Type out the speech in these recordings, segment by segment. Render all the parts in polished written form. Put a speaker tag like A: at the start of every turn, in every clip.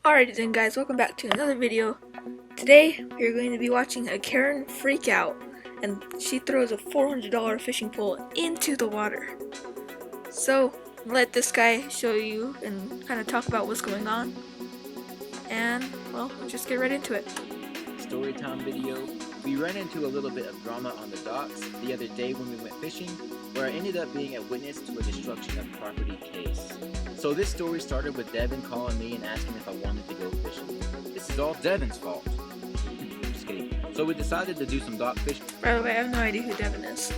A: Alrighty then guys, welcome back to another video. Today we're going to be watching a Karen freakout, and she throws a $400 fishing pole into the water. So let this guy show you and kind of talk about what's going on, and well, let's just get right into it.
B: Story time video. We ran into a little bit of drama on the docks the other day when we went fishing, where I ended up being a witness to a destruction of property case. So this story started with Devin calling me and asking if I wanted to go fishing. This is all Devin's fault. Just kidding. So we decided to do some dock fishing.
A: By the way, I have no idea who Devin is.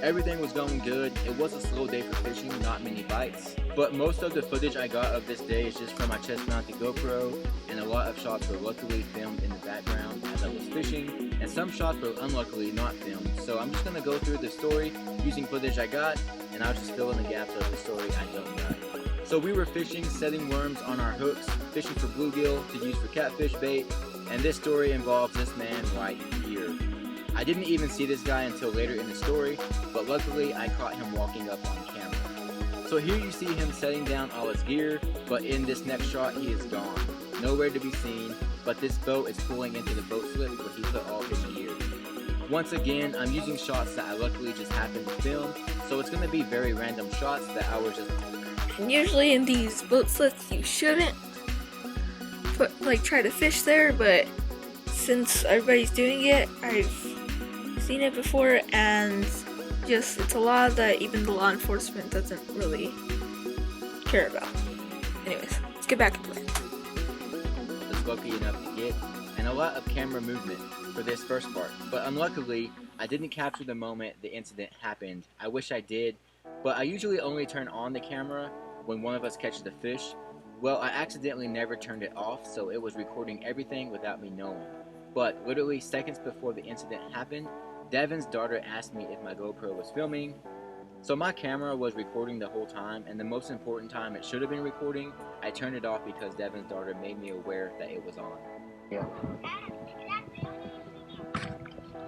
B: Everything was going good. It was a slow day for fishing, not many bites. But most of the footage I got of this day is just from my chest-mounted GoPro, and a lot of shots were luckily filmed in the background as I was fishing, and some shots were unluckily not filmed. So I'm just going to go through the story using footage I got, and I'll just fill in the gaps of the story I don't know. So we were fishing, setting worms on our hooks, fishing for bluegill to use for catfish bait, and this story involves this man right here. I didn't even see this guy until later in the story, but luckily I caught him walking up on camera. So here you see him setting down all his gear, but in this next shot he is gone. Nowhere to be seen, but this boat is pulling into the boat slip where he put all his gear. Once again, I'm using shots that I luckily just happened to film, so it's going to be very random shots that I was just...
A: And usually in these boat slips you shouldn't try to fish there, but since everybody's doing it, I've seen it before, and just it's a law that even the law enforcement doesn't really care about. Anyways, let's get back into it.
B: I was lucky enough to get, and a lot of camera movement for this first part, but unluckily I didn't capture the moment the incident happened. I wish I did, but I usually only turn on the camera when one of us catches a fish. Well, I accidentally never turned it off, so it was recording everything without me knowing. But literally seconds before the incident happened, Devin's daughter asked me if my GoPro was filming. So my camera was recording the whole time, and the most important time it should have been recording, I turned it off because Devin's daughter made me aware that it was on. Yeah.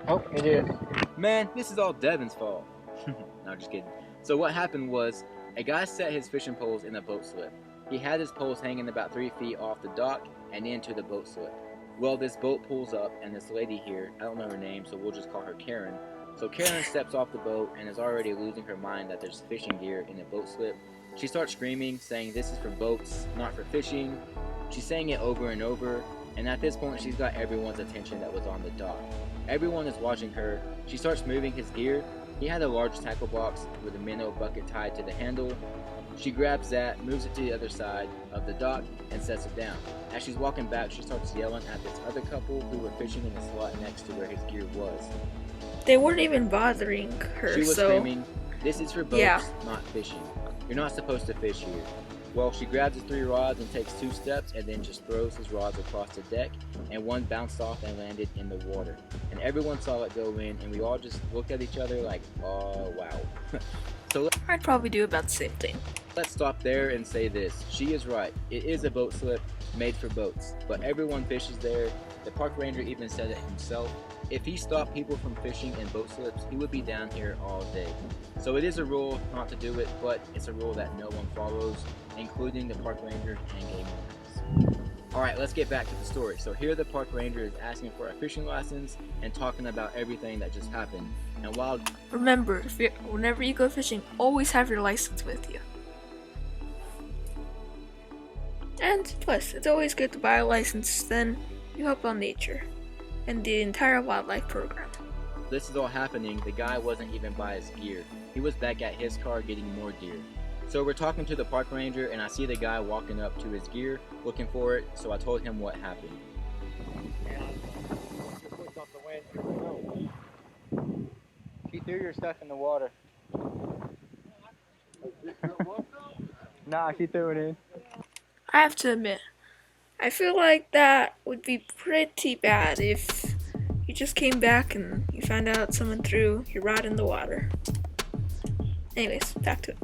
B: Oh, it is. Man, this is all Devin's fault. No, just kidding. So what happened was, a guy set his fishing poles in a boat slip. He had his poles hanging about 3 feet off the dock and into the boat slip. Well, this boat pulls up, and this lady here, I don't know her name, so we'll just call her Karen. So Karen steps off the boat and is already losing her mind that there's fishing gear in a boat slip. She starts screaming, saying this is for boats, not for fishing. She's saying it over and over, and at this point she's got everyone's attention that was on the dock. Everyone is watching her. She starts moving his gear. He had a large tackle box with a minnow bucket tied to the handle. She grabs that, moves it to the other side of the dock, and sets it down. As she's walking back, she starts yelling at this other couple who were fishing in the slot next to where his gear was.
A: They weren't even bothering her,
B: She was screaming, "This is for boats, not fishing. You're not supposed to fish here." Well, she grabs his 3 rods and takes 2 steps and then just throws his rods across the deck, and one bounced off and landed in the water. And everyone saw it go in, and we all just looked at each other like, oh wow. So
A: I'd probably do about the same thing.
B: Let's stop there and say this. She is right. It is a boat slip made for boats, but everyone fishes there. The park ranger even said it himself. If he stopped people from fishing in boat slips, he would be down here all day. So it is a rule not to do it, but it's a rule that no one follows, including the park ranger and game owners. Alright, let's get back to the story. So here the park ranger is asking for a fishing license and talking about everything that just happened. And while...
A: Remember, whenever you go fishing, always have your license with you. And plus, it's always good to buy a license, then you help out nature and the entire wildlife program.
B: This is all happening, the guy wasn't even by his gear. He was back at his car getting more gear. So we're talking to the park ranger, and I see the guy walking up to his gear looking for it, so I told him what happened. She threw your stuff in the water. Nah, she threw it in.
A: I have to admit, I feel like that would be pretty bad if you just came back and you found out someone threw your rod in the water. Anyways, back to it.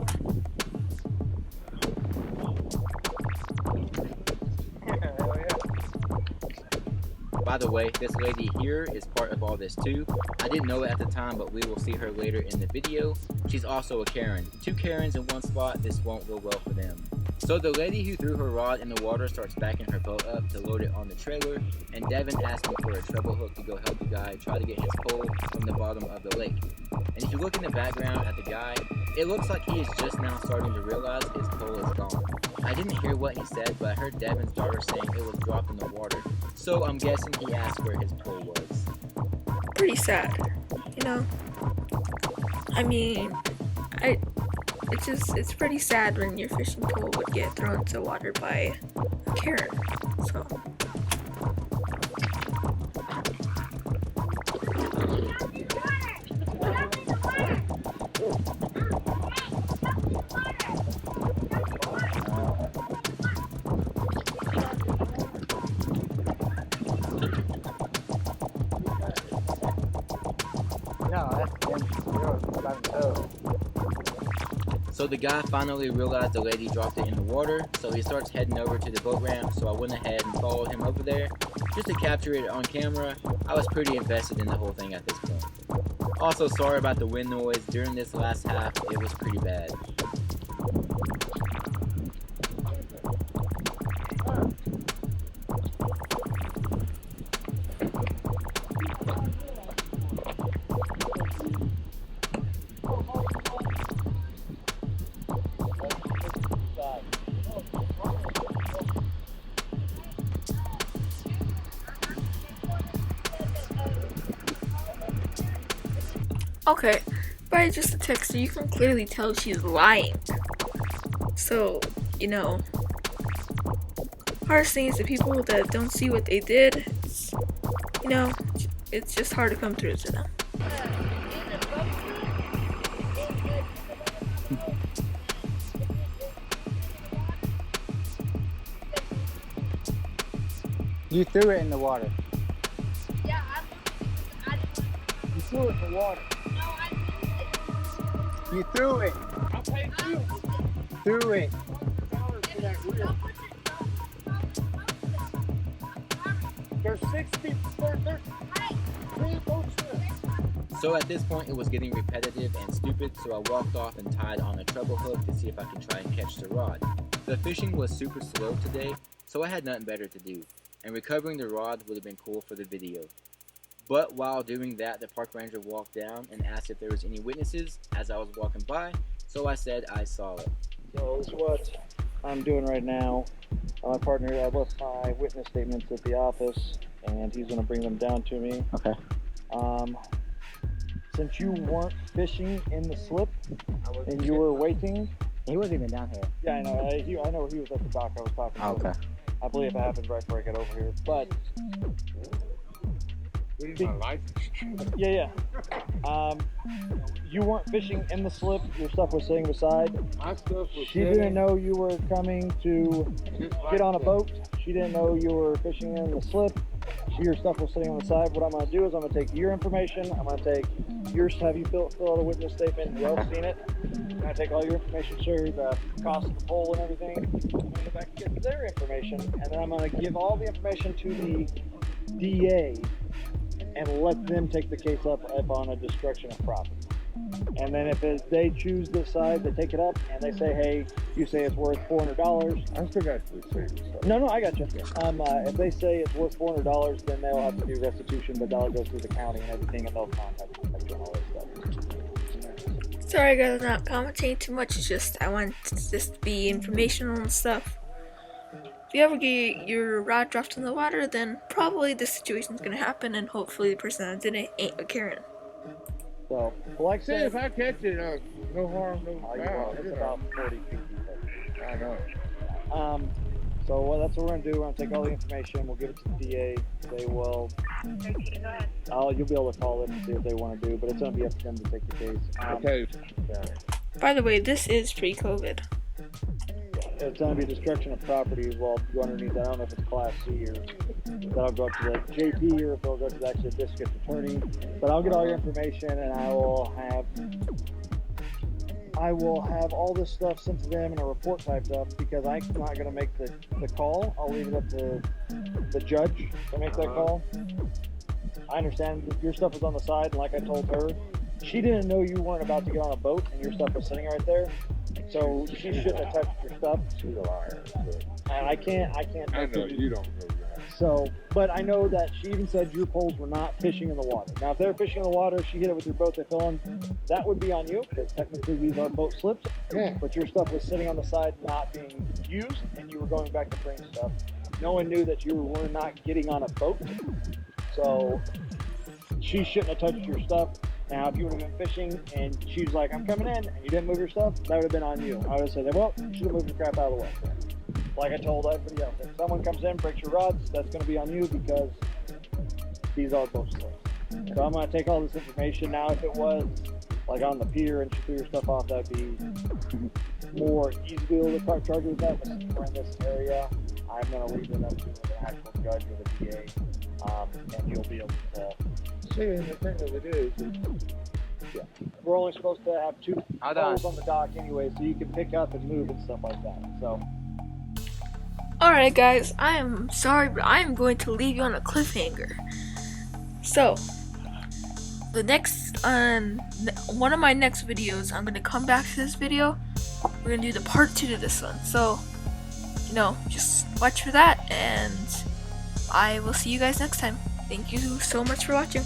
B: By the way, this lady here is part of all this too. I didn't know it at the time, but we will see her later in the video. She's also a Karen. 2 Karens in one spot, this won't go well for them. So the lady who threw her rod in the water starts backing her boat up to load it on the trailer, and Devin asks me for a treble hook to go help the guy try to get his pole from the bottom of the lake. And if you look in the background at the guy, it looks like he is just now starting to realize his pole is gone. I didn't hear what he said, but I heard Devin's daughter saying it was dropped in the water, so I'm guessing he asked where his pole was.
A: Pretty sad, you know. I mean, it's pretty sad when your fishing pole would get thrown into the water by a caren. So.
B: So the guy finally realized the lady dropped it in the water, so he starts heading over to the boat ramp, so I went ahead and followed him over there just to capture it on camera. I was pretty invested in the whole thing at this point. Also, sorry about the wind noise. During this last half, it was pretty bad.
A: Okay, by just the text, you can clearly tell she's lying. So, you know, hardest thing is the people that don't see what they did. You know, it's just hard to come through to them.
C: You threw it in the water.
D: Yeah,
C: You threw it in the water.
D: no, I didn't.
C: You threw it.
D: I'll pay you.
C: Threw it. There's 6 people. There's 3 boats there.
B: So at this point, it was getting repetitive and stupid, so I walked off and tied on a treble hook to see if I can try and catch the rod. The fishing was super slow today, so I had nothing better to do, and recovering the rod would have been cool for the video. But while doing that, the park ranger walked down and asked if there was any witnesses as I was walking by, so I said I saw it.
E: So this is what I'm doing right now. My partner, I left my witness statements at the office, and he's going to bring them down to me.
C: Okay.
E: Since you weren't fishing in the slip and you were waiting,
C: He wasn't even down here.
E: yeah, I know. I know he was at the dock. I was talking to him.
C: Okay.
E: I believe it happened right before I got over here. But yeah. You weren't fishing in the slip. Your stuff was sitting beside.
F: My stuff was
E: She didn't know you were coming to get on a boat. She didn't know you were fishing in the slip. Your stuff was sitting on the side. What I'm going to do is I'm going to take your information. I'm going to take yours. Have you fill out a witness statement? You all seen it? I'm going to take all your information, sir, the cost of the pole and everything. I'm going to go back and get their information, and then I'm going to give all the information to the DA and let them take the case up on a destruction of property. And then if they choose this side, they take it up and they say, hey, you say it's worth $400.
F: I still got to say this.
E: No, I got you. If they say it's worth $400, then they'll have to do restitution, but that'll go through the county and everything, and they'll contact you and all that stuff.
A: Sorry guys, I'm not commentating too much, it's just I want this to be informational and stuff. If you ever get your rod dropped in the water, then probably this situation's gonna happen, and hopefully the person that did it ain't a Karen.
E: So, like I
F: See,
E: said,
F: if I catch it, no harm, no foul.
E: it's about 40 feet deep.
F: I know.
E: So that's what we're gonna do. We're gonna take all the information. We'll give it to the DA. They will. You'll be able to call them and see what they want to do, but it's gonna be up to them to take the case.
F: Okay.
A: By the way, this is pre-COVID.
E: It's gonna be destruction of property. Well, go underneath that. I don't know if it's Class C or that'll go up to the JP or if it'll go to the actual district attorney. But I'll get all your information and I will have all this stuff sent to them in a report typed up because I'm not gonna make the call. I'll leave it up to the judge to make that call. I understand that your stuff is on the side, and like I told her, She didn't know you weren't about to get on a boat and your stuff was sitting right there. So she shouldn't have touched your stuff.
F: She's a liar. But
E: And I can't
F: I know you don't know that.
E: So, but I know that she even said your poles were not fishing in the water. Now, if they're fishing in the water, she hit it with your boat, they fell in, that would be on you, because technically these are boat slips.
F: Yeah.
E: But your stuff was sitting on the side not being used, and you were going back to bring stuff. No one knew that you were not getting on a boat. So, she shouldn't have touched your stuff. Now, if you would have been fishing and she was like, I'm coming in, and you didn't move your stuff, that would have been on you. I would have said, well, you should have moved your crap out of the way. Like I told everybody else, if someone comes in, breaks your rods, that's going to be on you because these are boat slips. So I'm going to take all this information. Now, if it was like on the pier and she threw your stuff off, that'd be more easy to be able to charge you with that. But since we're in this area, I'm going to leave it up to the actual judge or the DA, and you'll be able to.
F: See, and the thing of it is,
E: We're only supposed to have 2
B: Hold on.
E: poles on the dock anyway, so you can pick up and move and stuff like that. So.
A: Alright guys, I am sorry, but I am going to leave you on a cliffhanger. So, the next, one of my next videos, I'm going to come back to this video. We're going to do the part 2 to this one. So, you know, just watch for that, and I will see you guys next time. Thank you so much for watching.